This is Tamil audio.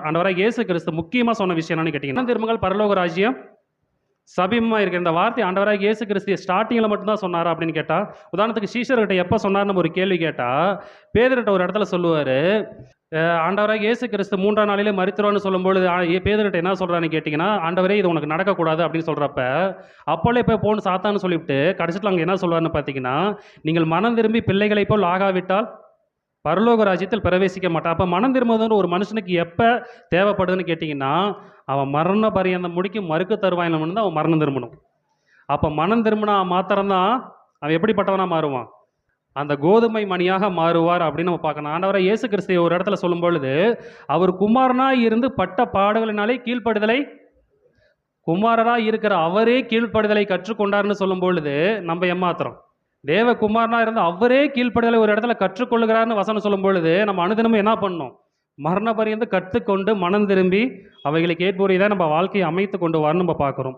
ஆண்டவராகிய இயேசு கிறிஸ்து முக்கியமா சொன்ன விஷயம் என்னன்னு கேட்டீங்கன்னா, திரும்புங்கள் பரலோக ராஜ்யம் சமீபமா இருக்கிற இந்த வார்த்தை ஆண்டவராகிய இயேசு கிறிஸ்து ஸ்டார்டிங்ல மட்டும் தான் சொன்னாரா அப்படின்னு கேட்டா, உதாரணத்துக்கு சீஷர்கிட்ட எப்ப சொன்னார்னு ஒரு கேள்வி கேட்டா, பேதுருட்ட ஒரு இடத்துல சொல்லுவாரு. ஆண்டவராகிய இயேசு கிறிஸ்து 3ஆம் நாளிலே மரித்துருவார்ன்னு சொல்லும்பொழுது, பேதுருட்ட என்ன சொல்றான்னு கேட்டீங்கன்னா, ஆண்டவரே இது உனக்கு நடக்கக்கூடாது அப்படின்னு சொல்றப்ப, அப்போலே போய் போன்னு சாத்தான்னு சொல்லிவிட்டு, கடைசில அங்க என்ன சொல்வார்ன்னு பார்த்தீங்கன்னா, நீங்கள் மனம் திரும்பி பிள்ளைகளைப் போல் ஆகாவிட்டால் பரலோக ராஜ்யத்தில் பிரவேசிக்க மாட்டான். அப்ப மனம் திரும்புதல் ஒரு மனுஷனுக்கு எப்ப தேவைப்படுதுன்னு கேட்டீங்கன்னா, அவன் மரண பரியந்தம் முடிக்கும் மறுக்க தருவாயில தான் அவன் மரணம் திரும்பணும். அப்ப மனம் திரும்பினா மாத்திரம் தான் அவன் எப்படிப்பட்டவனா மாறுவான்? அந்த கோதுமை மணியாக மாறுவார் அப்படின்னு நம்ம பார்க்கணும். ஆண்டவராகிய இயேசு கிறிஸ்து ஒரு இடத்துல சொல்லும்பொழுது, அவர் குமாரனாய் இருந்து பட்ட பாடுகளினாலே கீழ்ப்படுதலை குமாரராய் இருக்கிற அவரே கீழ்ப்படுதலை கற்றுக்கொண்டார்ன்னு சொல்லும்பொழுது, நம்ம ஏமாத்துறோம். தேவகுமாரனா இருந்து அவரே கீழ்ப்படுதலை ஒரு இடத்துல கற்றுக்கொள்ளுகிறார்னு வசனம் சொல்லும் பொழுது நம்ம அனுதினமும் என்ன பண்ணணும்? மரண பரியந்தம் கற்றுக்கொண்டு மனம் திரும்பி அவைகளுக்கு ஏற்புரியதை நம்ம வாழ்க்கையை அமைத்து கொண்டு வரணும் நம்ம பார்க்குறோம்.